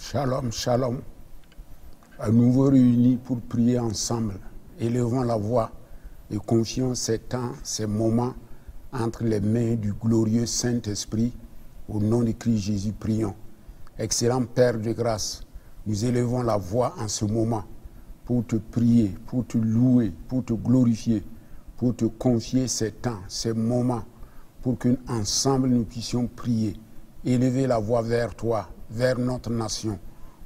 Shalom, shalom. À nouveau réunis pour prier ensemble. Élevons la voix et confions ces temps, ces moments entre les mains du glorieux Saint-Esprit. Au nom de Christ Jésus, prions. Excellent Père de grâce, nous élevons la voix en ce moment pour te prier, pour te louer, pour te glorifier, pour te confier ces temps, ces moments, pour qu'ensemble nous puissions prier, élever la voix vers toi, vers notre nation,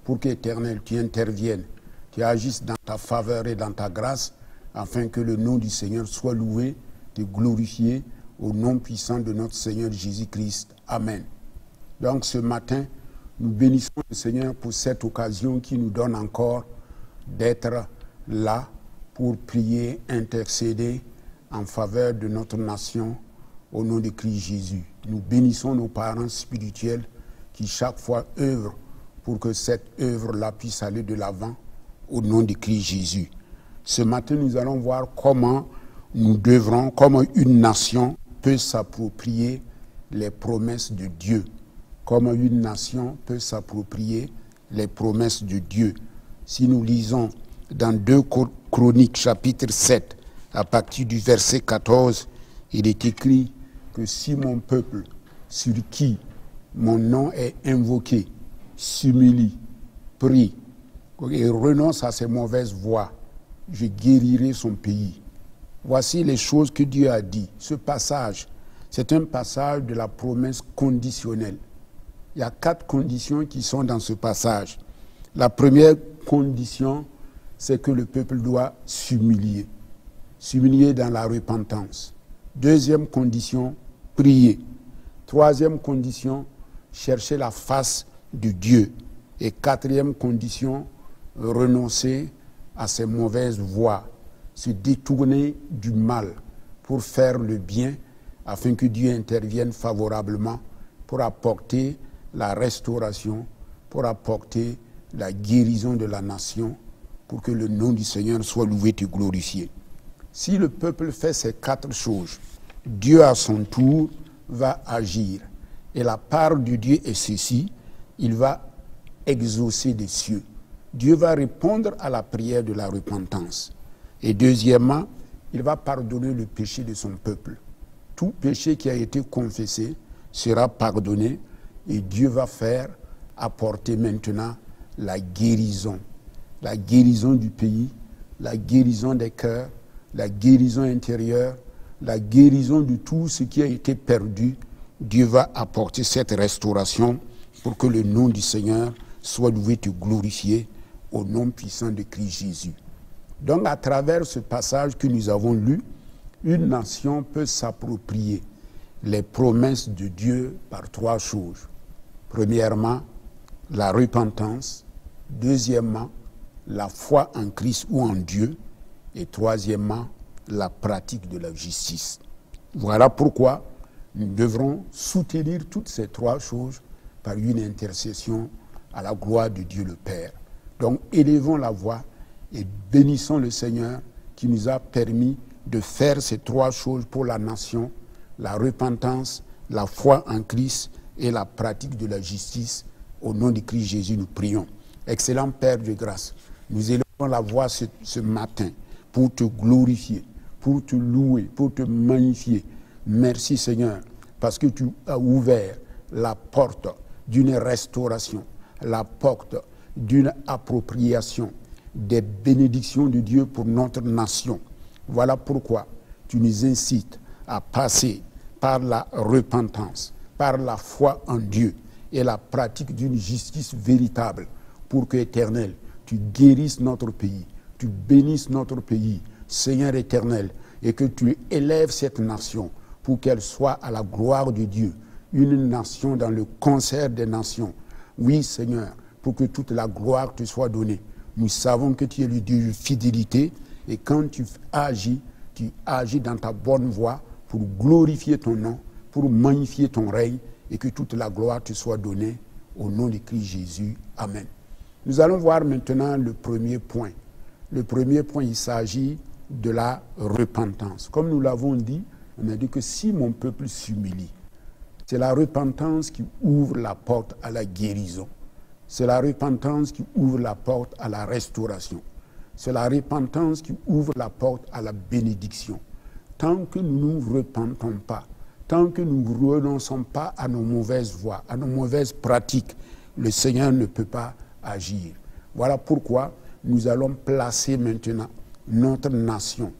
pour qu'Éternel, tu interviennes, tu agisses dans ta faveur et dans ta grâce, afin que le nom du Seigneur soit loué, te glorifié, au nom puissant de notre Seigneur Jésus-Christ. Amen. Donc ce matin, nous bénissons le Seigneur pour cette occasion qui nous donne encore d'être là pour prier, intercéder en faveur de notre nation au nom de Christ Jésus. Nous bénissons nos parents spirituels qui chaque fois œuvrent pour que cette œuvre-là puisse aller de l'avant au nom de Christ Jésus. Ce matin, nous allons voir comment comment une nation peut s'approprier les promesses de Dieu. Comment une nation peut s'approprier les promesses de Dieu. Si nous lisons dans 2 Chroniques, chapitre 7, à partir du verset 14, il est écrit que si mon peuple, sur qui mon nom est invoqué, s'humilie, prie et renonce à ses mauvaises voies, je guérirai son pays. Voici les choses que Dieu a dit. Ce passage, c'est un passage de la promesse conditionnelle. Il y a 4 conditions qui sont dans ce passage. La première condition, c'est que le peuple doit s'humilier. S'humilier dans la repentance. Deuxième condition, prier. Troisième condition, chercher la face de Dieu. Et quatrième condition, renoncer à ses mauvaises voies, se détourner du mal pour faire le bien, afin que Dieu intervienne favorablement pour apporter la restauration, pour apporter la guérison de la nation, pour que le nom du Seigneur soit loué et glorifié. Si le peuple fait ces 4 choses, Dieu à son tour va agir. Et la part de Dieu est ceci, il va exaucer des cieux. Dieu va répondre à la prière de la repentance. Et deuxièmement, il va pardonner le péché de son peuple. Tout péché qui a été confessé sera pardonné et Dieu va apporter maintenant la guérison du pays, la guérison des cœurs, la guérison intérieure, la guérison de tout ce qui a été perdu. Dieu va apporter cette restauration pour que le nom du Seigneur soit loué et glorifié au nom puissant de Christ Jésus. Donc à travers ce passage que nous avons lu, une nation peut s'approprier les promesses de Dieu par 3 choses. Premièrement, la repentance. Deuxièmement, la foi en Christ ou en Dieu. Et troisièmement, la pratique de la justice. Voilà pourquoi nous devrons soutenir toutes ces 3 choses par une intercession à la gloire de Dieu le Père. Donc élevons la voix et bénissons le Seigneur qui nous a permis de faire ces 3 choses pour la nation, la repentance, la foi en Christ et la pratique de la justice. Au nom de Christ Jésus, nous prions. Excellent Père de grâce, nous élevons la voix ce matin pour te glorifier, pour te louer, pour te magnifier. Merci Seigneur, parce que tu as ouvert la porte d'une restauration, la porte d'une appropriation des bénédictions de Dieu pour notre nation. Voilà pourquoi tu nous incites à passer par la repentance, par la foi en Dieu et la pratique d'une justice véritable pour que, Éternel, tu guérisses notre pays, tu bénisses notre pays, Seigneur éternel, et que tu élèves cette nation pour qu'elle soit à la gloire de Dieu, une nation dans le concert des nations. Oui, Seigneur, pour que toute la gloire te soit donnée. Nous savons que tu es le Dieu de fidélité et quand tu agis dans ta bonne voie pour glorifier ton nom, pour magnifier ton règne et que toute la gloire te soit donnée au nom de Christ Jésus. Amen. Nous allons voir maintenant le premier point. Le premier point, il s'agit de la repentance. Comme nous l'avons dit, on a dit que si mon peuple s'humilie, c'est la repentance qui ouvre la porte à la guérison. C'est la repentance qui ouvre la porte à la restauration. C'est la repentance qui ouvre la porte à la bénédiction. Tant que nous ne nous repentons pas, tant que nous ne renonçons pas à nos mauvaises voies, à nos mauvaises pratiques, le Seigneur ne peut pas agir. Voilà pourquoi nous allons placer maintenant notre nation,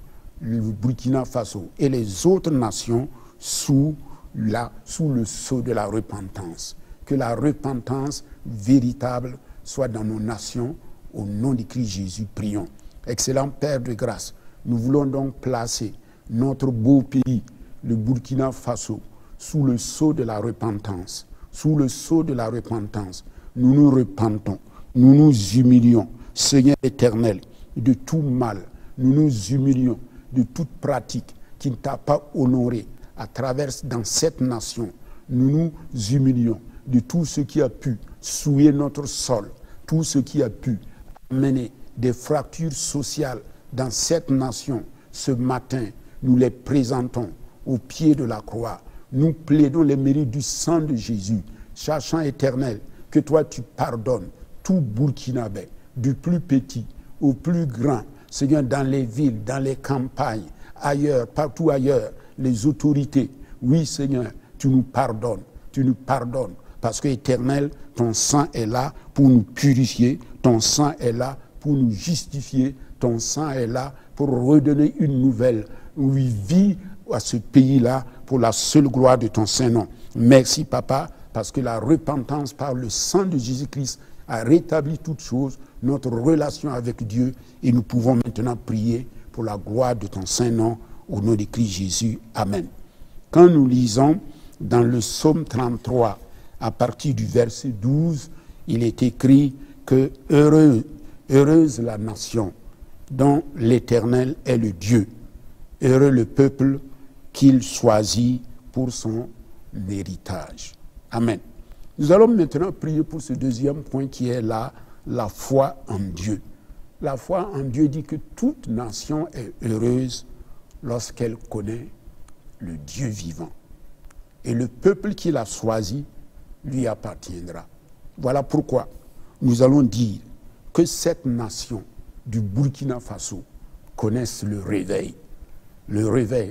le Burkina Faso et les autres nations sous le sceau de la repentance. Que la repentance véritable soit dans nos nations. Au nom de Christ Jésus, prions. Excellent Père de grâce, nous voulons donc placer notre beau pays, le Burkina Faso, sous le sceau de la repentance. Sous le sceau de la repentance, nous nous repentons, nous nous humilions, Seigneur éternel, de tout mal. Nous nous humilions de toute pratique qui ne t'a pas honoré dans cette nation. Nous nous humilions de tout ce qui a pu souiller notre sol, tout ce qui a pu amener des fractures sociales dans cette nation. Ce matin, nous les présentons au pied de la croix. Nous plaidons les mérites du sang de Jésus, sachant éternel que toi tu pardonnes tout Burkinabé, du plus petit au plus grand, Seigneur, dans les villes, dans les campagnes, ailleurs, partout ailleurs, les autorités. Oui, Seigneur, tu nous pardonnes, parce que, éternel, ton sang est là pour nous purifier, ton sang est là pour nous justifier, ton sang est là pour redonner une nouvelle vie à ce pays-là, pour la seule gloire de ton Saint-Nom. Merci, Papa, parce que la repentance par le sang de Jésus-Christ a rétabli toutes choses, notre relation avec Dieu, et nous pouvons maintenant prier pour la gloire de ton Saint-Nom, au nom de Christ Jésus. Amen. Quand nous lisons dans le psaume 33, à partir du verset 12, il est écrit que heureuse la nation dont l'Éternel est le Dieu, heureux le peuple qu'il choisit pour son héritage. Amen. Nous allons maintenant prier pour ce deuxième point qui est la foi en Dieu. La foi en Dieu dit que toute nation est heureuse lorsqu'elle connaît le Dieu vivant. Et le peuple qu'il a choisi lui appartiendra. Voilà pourquoi nous allons dire que cette nation du Burkina Faso connaisse le réveil,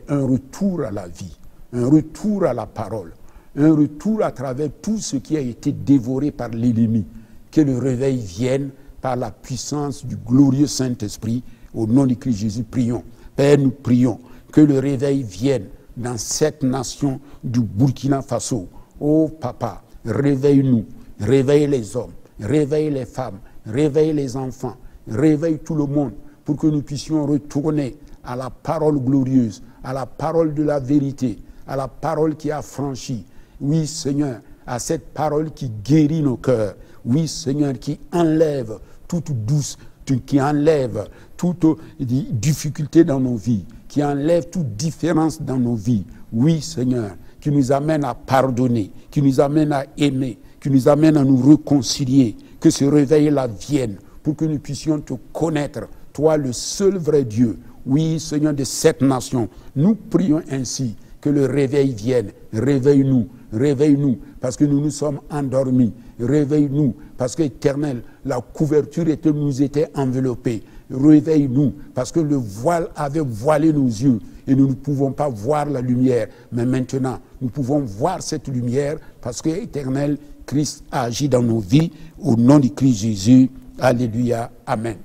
un retour à la vie, un retour à la parole, un retour à travers tout ce qui a été dévoré par l'ennemi. Que le réveil vienne par la puissance du glorieux Saint-Esprit. Au nom de Christ Jésus, prions. Père, nous prions que le réveil vienne dans cette nation du Burkina Faso. Oh Papa, réveille-nous, réveille les hommes, réveille les femmes, réveille les enfants, réveille tout le monde pour que nous puissions retourner à la parole glorieuse, à la parole de la vérité, à la parole qui a franchi. Oui, Seigneur, à cette parole qui guérit nos cœurs. Oui, Seigneur, qui enlève toute douce, qui enlève toute difficulté dans nos vies, qui enlève toute différence dans nos vies. Oui, Seigneur, qui nous amène à pardonner, qui nous amène à aimer, qui nous amène à nous réconcilier. Que ce réveil-là vienne pour que nous puissions te connaître, toi le seul vrai Dieu. Oui, Seigneur, de cette nation, nous prions ainsi que le réveil vienne. Réveille-nous, réveille-nous, parce que nous nous sommes endormis. Réveille-nous, parce que, éternel, la couverture nous était enveloppée. Réveille-nous, parce que le voile avait voilé nos yeux et nous ne pouvons pas voir la lumière. Mais maintenant, nous pouvons voir cette lumière parce que, éternel, Christ agit dans nos vies. Au nom de Christ Jésus, alléluia, amen.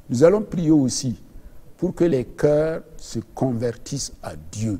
Nous allons prier aussi pour que les cœurs se convertissent à Dieu.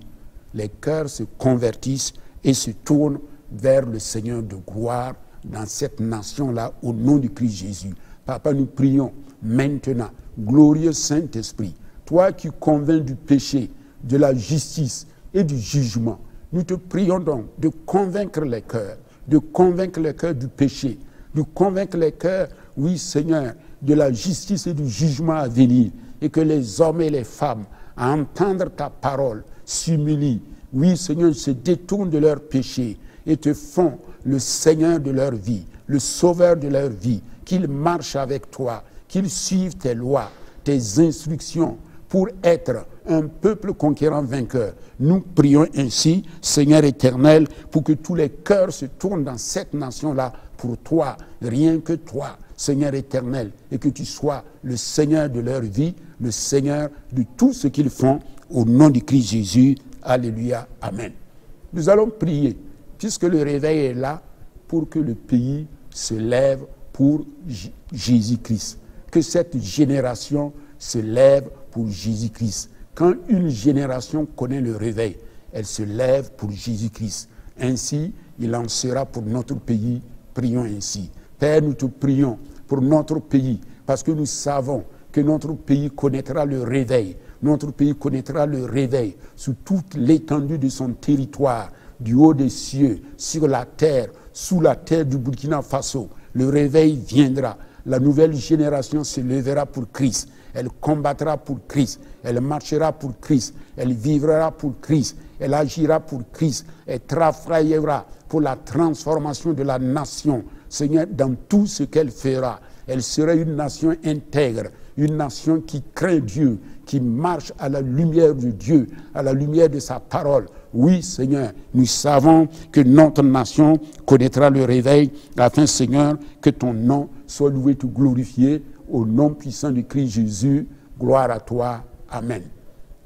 Les cœurs se convertissent et se tournent vers le Seigneur de gloire dans cette nation-là, au nom de Christ Jésus. Papa, nous prions maintenant, glorieux Saint-Esprit, toi qui convaincs du péché, de la justice et du jugement, nous te prions donc de convaincre les cœurs du péché, de convaincre les cœurs, oui Seigneur, de la justice et du jugement à venir, et que les hommes et les femmes, à entendre ta parole, s'humilient, oui Seigneur, se détournent de leurs péchés et te font le Seigneur de leur vie, le Sauveur de leur vie, qu'ils marchent avec toi, qu'ils suivent tes lois, tes instructions pour être un peuple conquérant vainqueur. Nous prions ainsi, Seigneur éternel, pour que tous les cœurs se tournent dans cette nation-là pour toi, rien que toi, Seigneur éternel, et que tu sois le Seigneur de leur vie, le Seigneur de tout ce qu'ils font, au nom de Christ Jésus. Alléluia, amen. Nous allons prier, puisque le réveil est là, pour que le pays se lève pour Jésus-Christ. Que cette génération se lève pour Jésus-Christ. Quand une génération connaît le réveil, elle se lève pour Jésus-Christ. Ainsi, il en sera pour notre pays. Prions ainsi. Père, nous te prions pour notre pays, parce que nous savons que notre pays connaîtra le réveil. Notre pays connaîtra le réveil sous toute l'étendue de son territoire, du haut des cieux, sur la terre, sous la terre du Burkina Faso. Le réveil viendra. La nouvelle génération se lèvera pour Christ. Elle combattra pour Christ. Elle marchera pour Christ. Elle vivra pour Christ. Elle agira pour Christ. Elle travaillera pour la transformation de la nation. Seigneur, dans tout ce qu'elle fera, elle sera une nation intègre, une nation qui craint Dieu, qui marche à la lumière de Dieu, à la lumière de sa parole. Oui, Seigneur, nous savons que notre nation connaîtra le réveil, afin, Seigneur, que ton nom soit loué et glorifié, au nom puissant de Christ Jésus. Gloire à toi. Amen.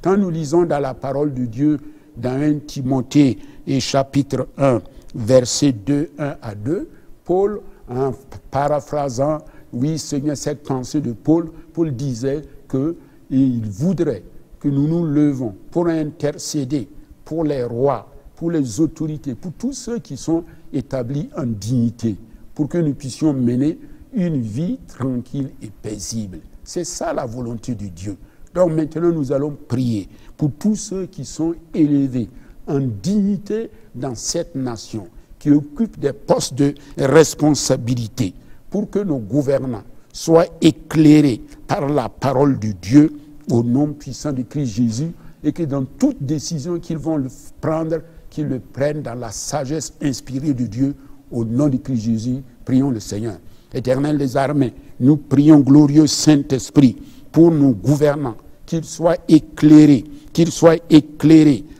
Quand nous lisons dans la parole de Dieu, dans 1 Timothée et chapitre 1, versets 2, 1 à 2, Paul, en paraphrasant, oui, Seigneur, cette pensée de Paul, Paul disait qu'il voudrait que nous nous levons pour intercéder pour les rois, pour les autorités, pour tous ceux qui sont établis en dignité, pour que nous puissions mener une vie tranquille et paisible. C'est ça la volonté de Dieu. Donc maintenant, nous allons prier pour tous ceux qui sont élevés en dignité dans cette nation, qui occupent des postes de responsabilité, pour que nos gouvernants soient éclairés par la parole de Dieu, au nom puissant de Christ Jésus, et que dans toute décision qu'ils vont prendre, qu'ils le prennent dans la sagesse inspirée de Dieu, au nom de Christ Jésus. Prions le Seigneur. Éternel des armées, nous prions, glorieux Saint-Esprit, pour nos gouvernants, qu'ils soient éclairés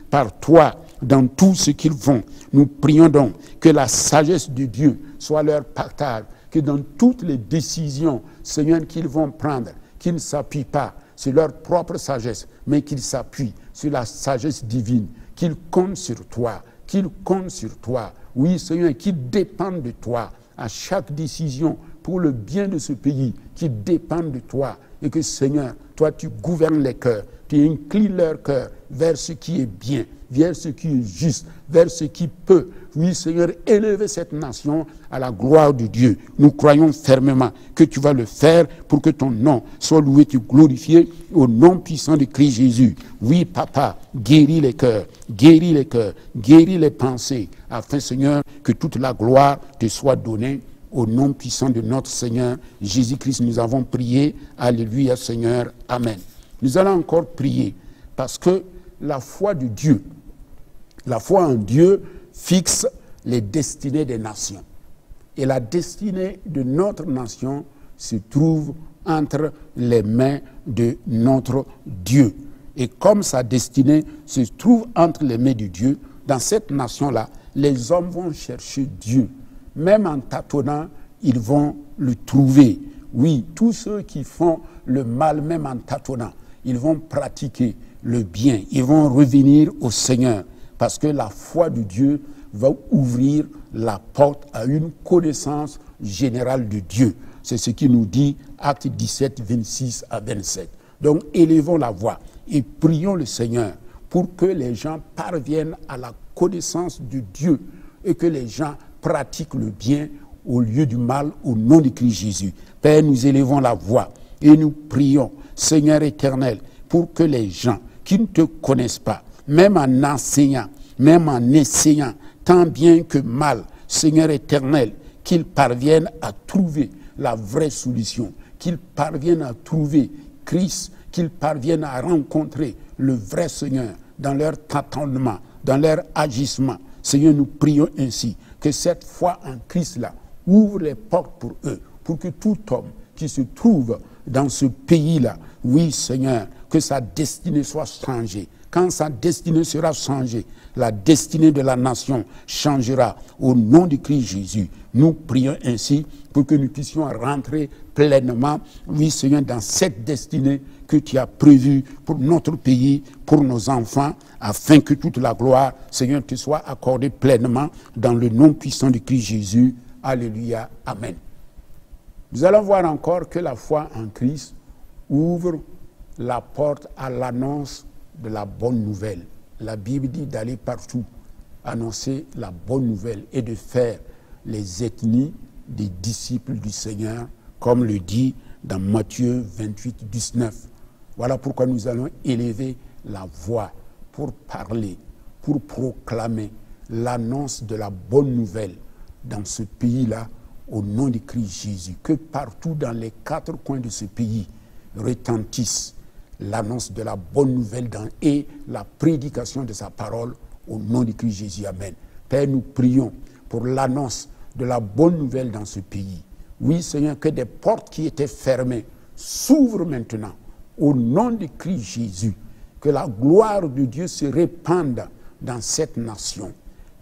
par toi dans tout ce qu'ils font. Nous prions donc que la sagesse de Dieu soit leur partage, que dans toutes les décisions, Seigneur, qu'ils vont prendre, qu'ils ne s'appuient pas sur leur propre sagesse, mais qu'ils s'appuient sur la sagesse divine, qu'ils comptent sur toi, oui, Seigneur, qu'ils dépendent de toi à chaque décision pour le bien de ce pays, qu'ils dépendent de toi, et que, Seigneur, toi, tu gouvernes les cœurs, tu inclines leur cœur vers ce qui est bien, vers ce qui est juste, vers ce qui peut, oui, Seigneur, élever cette nation à la gloire de Dieu. Nous croyons fermement que tu vas le faire pour que ton nom soit loué et glorifié, au nom puissant de Christ Jésus. Oui, Papa, guéris les cœurs, guéris les pensées, afin, Seigneur, que toute la gloire te soit donnée. Au nom puissant de notre Seigneur Jésus-Christ, nous avons prié. Alléluia, Seigneur. Amen. Nous allons encore prier, parce que la foi de Dieu, la foi en Dieu fixe les destinées des nations. Et la destinée de notre nation se trouve entre les mains de notre Dieu. Et comme sa destinée se trouve entre les mains de Dieu, dans cette nation-là, les hommes vont chercher Dieu. Même en tâtonnant, ils vont le trouver. Oui, tous ceux qui font le mal, même en tâtonnant, ils vont pratiquer le bien. Ils vont revenir au Seigneur. Parce que la foi de Dieu va ouvrir la porte à une connaissance générale de Dieu. C'est ce qui nous dit Actes 17, 26 à 27. Donc, élevons la voix et prions le Seigneur pour que les gens parviennent à la connaissance de Dieu et que les gens pratiquent le bien au lieu du mal, au nom de Christ Jésus. Père, nous élevons la voix et nous prions, Seigneur éternel, pour que les gens qui ne te connaissent pas, même en enseignant, même en essayant, tant bien que mal, Seigneur éternel, qu'ils parviennent à trouver la vraie solution, qu'ils parviennent à trouver Christ, qu'ils parviennent à rencontrer le vrai Seigneur dans leur tâtonnement, dans leur agissement. Seigneur, nous prions ainsi que cette foi en Christ-là ouvre les portes pour eux, pour que tout homme qui se trouve dans ce pays-là, oui Seigneur, que sa destinée soit changée, quand sa destinée sera changée, la destinée de la nation changera au nom de Christ Jésus. Nous prions ainsi pour que nous puissions rentrer pleinement, oui Seigneur, dans cette destinée que tu as prévue pour notre pays, pour nos enfants, afin que toute la gloire, Seigneur, te soit accordée pleinement dans le nom puissant de Christ Jésus. Alléluia. Amen. Nous allons voir encore que la foi en Christ ouvre la porte à l'annonce de la bonne nouvelle. La Bible dit d'aller partout annoncer la bonne nouvelle et de faire les ethnies des disciples du Seigneur, comme le dit dans Matthieu 28, 19. Voilà pourquoi nous allons élever la voix pour parler, pour proclamer l'annonce de la bonne nouvelle dans ce pays-là, au nom de Christ Jésus. Que partout dans les 4 coins de ce pays retentisse l'annonce de la bonne nouvelle et la prédication de sa parole au nom de Christ Jésus. Amen. Père, nous prions pour l'annonce de la bonne nouvelle dans ce pays. Oui, Seigneur, que des portes qui étaient fermées s'ouvrent maintenant au nom de Christ Jésus. Que la gloire de Dieu se répande dans cette nation.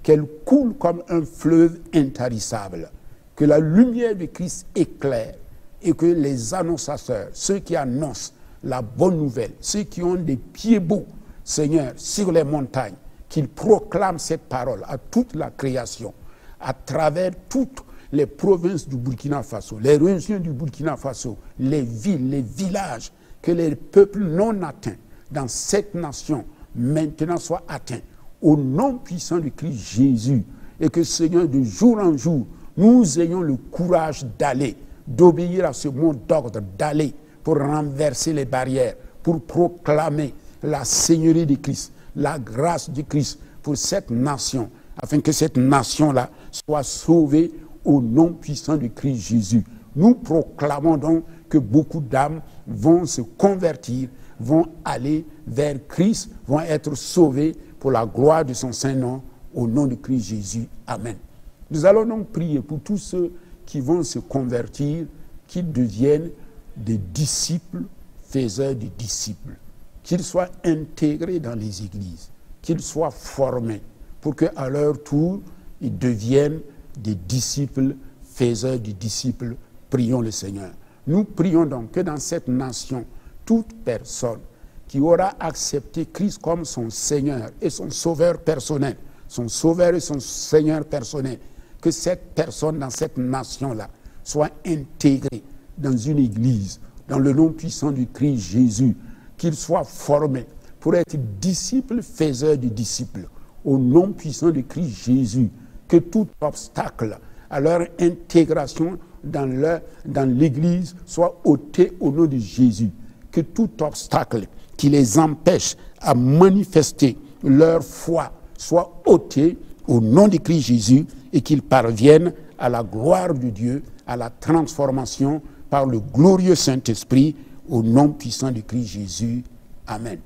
Qu'elle coule comme un fleuve intarissable. Que la lumière de Christ éclaire et que les annonciateurs, ceux qui annoncent la bonne nouvelle, ceux qui ont des pieds beaux, Seigneur, sur les montagnes, qu'ils proclament cette parole à toute la création, à travers toutes les provinces du Burkina Faso, les régions du Burkina Faso, les villes, les villages, que les peuples non atteints dans cette nation maintenant soient atteints au nom puissant de Christ Jésus, et que, Seigneur, de jour en jour, nous ayons le courage d'aller, d'obéir à ce mot d'ordre, d'aller pour renverser les barrières, pour proclamer la Seigneurie de Christ, la grâce de Christ pour cette nation, afin que cette nation-là soit sauvée au nom puissant de Christ Jésus. Nous proclamons donc que beaucoup d'âmes vont se convertir, vont aller vers Christ, vont être sauvées pour la gloire de son Saint-Nom, au nom de Christ Jésus. Amen. Nous allons donc prier pour tous ceux qui vont se convertir, qu'ils deviennent des disciples, faiseurs de disciples, qu'ils soient intégrés dans les églises, qu'ils soient formés, pour qu'à leur tour, ils deviennent des disciples, faiseurs de disciples. Prions le Seigneur. Nous prions donc que dans cette nation, toute personne qui aura accepté Christ comme son Seigneur et son Sauveur personnel, son Sauveur et son Seigneur personnel, que cette personne dans cette nation-là soit intégrée dans une église, dans le nom puissant du Christ Jésus, qu'il soit formé pour être disciple, faiseur de disciples, au nom puissant de Christ Jésus, que tout obstacle à leur intégration dans l'église soit ôté au nom de Jésus, que tout obstacle qui les empêche à manifester leur foi soit ôté au nom de Christ Jésus et qu'ils parviennent à la gloire de Dieu, à la transformation par le glorieux Saint-Esprit, au nom puissant de Christ Jésus. Amen.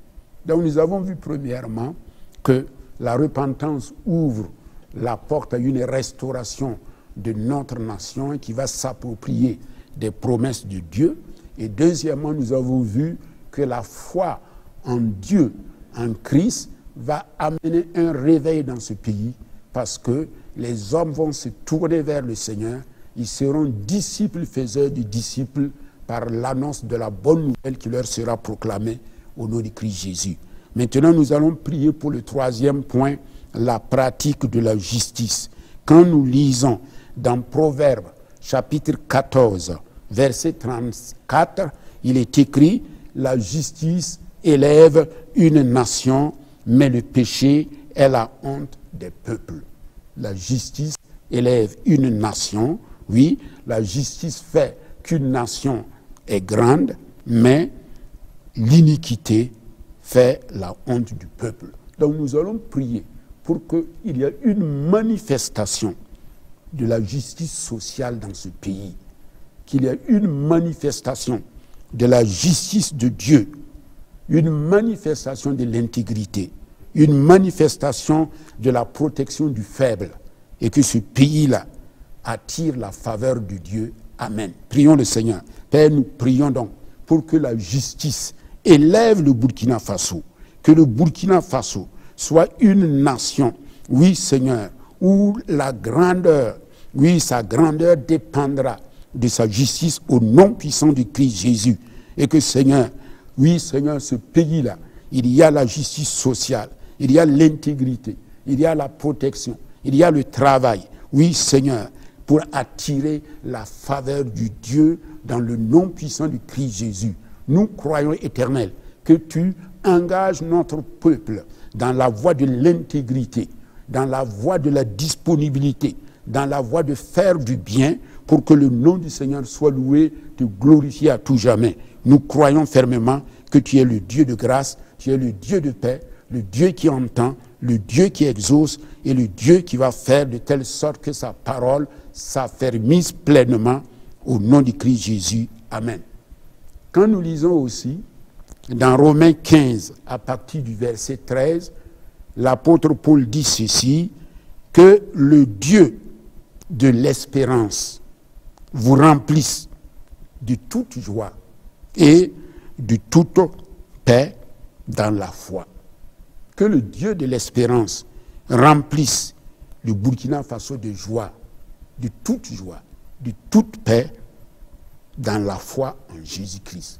Donc nous avons vu premièrement que la repentance ouvre la porte à une restauration de notre nation qui va s'approprier des promesses de Dieu. Et deuxièmement, nous avons vu que la foi en Dieu, en Christ, va amener un réveil dans ce pays parce que les hommes vont se tourner vers le Seigneur. Ils seront disciples faiseurs de disciples par l'annonce de la bonne nouvelle qui leur sera proclamée au nom de Christ Jésus. Maintenant, nous allons prier pour le troisième point, la pratique de la justice. Quand nous lisons dans Proverbes, chapitre 14, verset 34, il est écrit « La justice élève une nation, mais le péché est la honte des peuples. » La justice élève une nation. Oui, la justice fait qu'une nation est grande, mais l'iniquité fait la honte du peuple. Donc nous allons prier pour qu'il y ait une manifestation de la justice sociale dans ce pays, qu'il y ait une manifestation de la justice de Dieu, une manifestation de l'intégrité, une manifestation de la protection du faible, et que ce pays-là attire la faveur de Dieu. Amen. Prions le Seigneur. Père, nous prions donc pour que la justice élève le Burkina Faso, que le Burkina Faso soit une nation, oui Seigneur, où la grandeur, oui sa grandeur dépendra de sa justice au nom puissant du Christ Jésus. Et que Seigneur, oui Seigneur, ce pays-là, il y a la justice sociale, il y a l'intégrité, il y a la protection, il y a le travail, oui Seigneur, pour attirer la faveur du Dieu dans le nom puissant du Christ Jésus. Nous croyons, Éternel, que tu engages notre peuple dans la voie de l'intégrité, dans la voie de la disponibilité, dans la voie de faire du bien pour que le nom du Seigneur soit loué, te glorifié à tout jamais. Nous croyons fermement que tu es le Dieu de grâce, tu es le Dieu de paix, le Dieu qui entend, le Dieu qui exauce et le Dieu qui va faire de telle sorte que sa parole s'affermisse pleinement au nom du Christ Jésus. Amen. Quand nous lisons aussi dans Romains 15, à partir du verset 13, l'apôtre Paul dit ceci, que le Dieu de l'espérance vous remplisse de toute joie et de toute paix dans la foi. Que le Dieu de l'espérance remplisse le Burkina Faso de joie, de toute paix dans la foi en Jésus-Christ.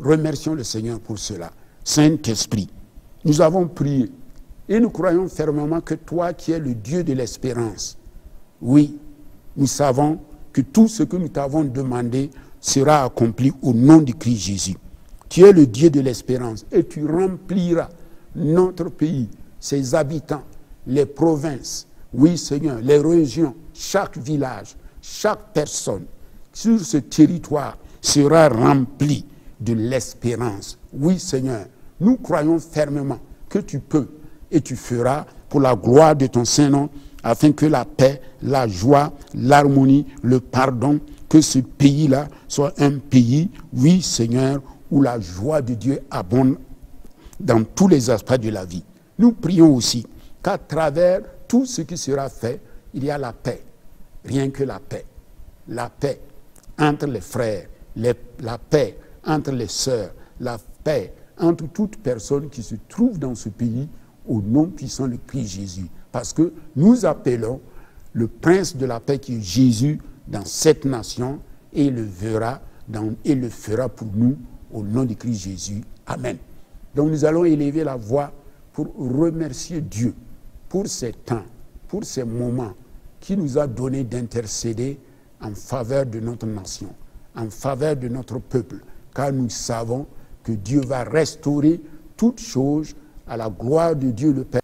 Remercions le Seigneur pour cela. Saint-Esprit, nous avons prié et nous croyons fermement que toi qui es le Dieu de l'espérance, oui, nous savons que tout ce que nous t'avons demandé sera accompli au nom du Christ Jésus. Tu es le Dieu de l'espérance et tu rempliras notre pays, ses habitants, les provinces, oui Seigneur, les régions, chaque village, chaque personne sur ce territoire sera rempli de l'espérance. Oui Seigneur, nous croyons fermement que tu peux et tu feras pour la gloire de ton Saint-Nom, afin que la paix, la joie, l'harmonie, le pardon, que ce pays-là soit un pays, oui Seigneur, où la joie de Dieu abonde dans tous les aspects de la vie. Nous prions aussi qu'à travers tout ce qui sera fait, il y a la paix, rien que la paix entre les frères, la paix entre les sœurs, la paix entre toute personne qui se trouve dans ce pays au nom puissant de Christ Jésus. Parce que nous appelons le prince de la paix qui est Jésus dans cette nation et il le fera pour nous au nom de Christ Jésus. Amen. Donc nous allons élever la voix pour remercier Dieu pour ces temps, pour ces moments qui nous a donné d'intercéder en faveur de notre nation, en faveur de notre peuple, car nous savons que Dieu va restaurer toutes choses à la gloire de Dieu le Père.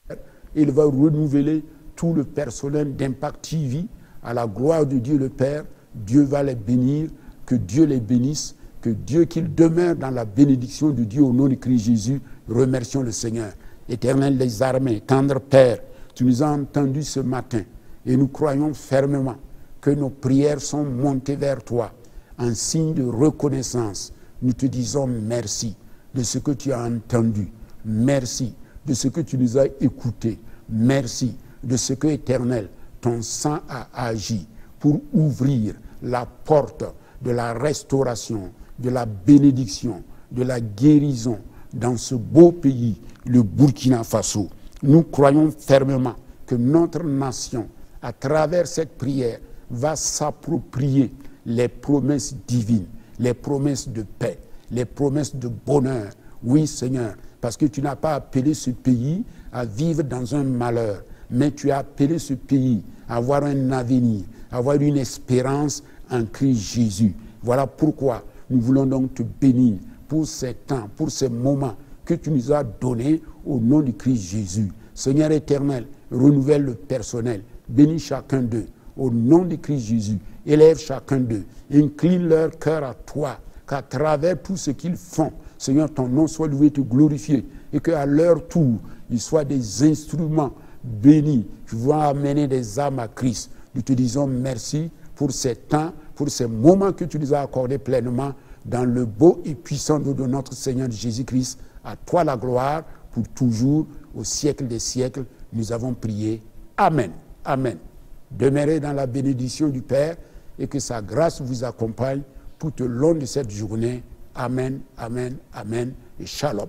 Il va renouveler tout le personnel d'Impact TV à la gloire de Dieu le Père. Dieu va les bénir, que Dieu les bénisse, que Dieu qu'il demeure dans la bénédiction de Dieu au nom de Christ Jésus. Remercions le Seigneur. Éternel des armées, tendre Père, tu nous as entendus ce matin et nous croyons fermement que nos prières sont montées vers toi en signe de reconnaissance. Nous te disons merci de ce que tu as entendu. Merci de ce que tu nous as écoutés. Merci de ce que, Éternel, ton sang a agi pour ouvrir la porte de la restauration, de la bénédiction, de la guérison dans ce beau pays, le Burkina Faso. Nous croyons fermement que notre nation, à travers cette prière, va s'approprier les promesses divines, les promesses de paix, les promesses de bonheur. Oui, Seigneur, parce que tu n'as pas appelé ce pays à vivre dans un malheur, mais tu as appelé ce pays à avoir un avenir, à avoir une espérance en Christ Jésus. Voilà pourquoi nous voulons donc te bénir pour ces temps, pour ces moments que tu nous as donnés au nom de Christ Jésus. Seigneur éternel, renouvelle le personnel, bénis chacun d'eux au nom de Christ Jésus, élève chacun d'eux, incline leur cœur à toi, qu'à travers tout ce qu'ils font, Seigneur, ton nom soit loué, te glorifié, et qu'à leur tour, ils soient des instruments bénis qui vont amener des âmes à Christ. Nous te disons merci pour ces temps, pour ces moments que tu nous as accordés pleinement dans le beau et puissant nom de notre Seigneur Jésus-Christ. À toi la gloire pour toujours, au siècle des siècles. Nous avons prié. Amen. Amen. Demeurez dans la bénédiction du Père et que sa grâce vous accompagne tout au long de cette journée. Amen, amen, amen et shalom.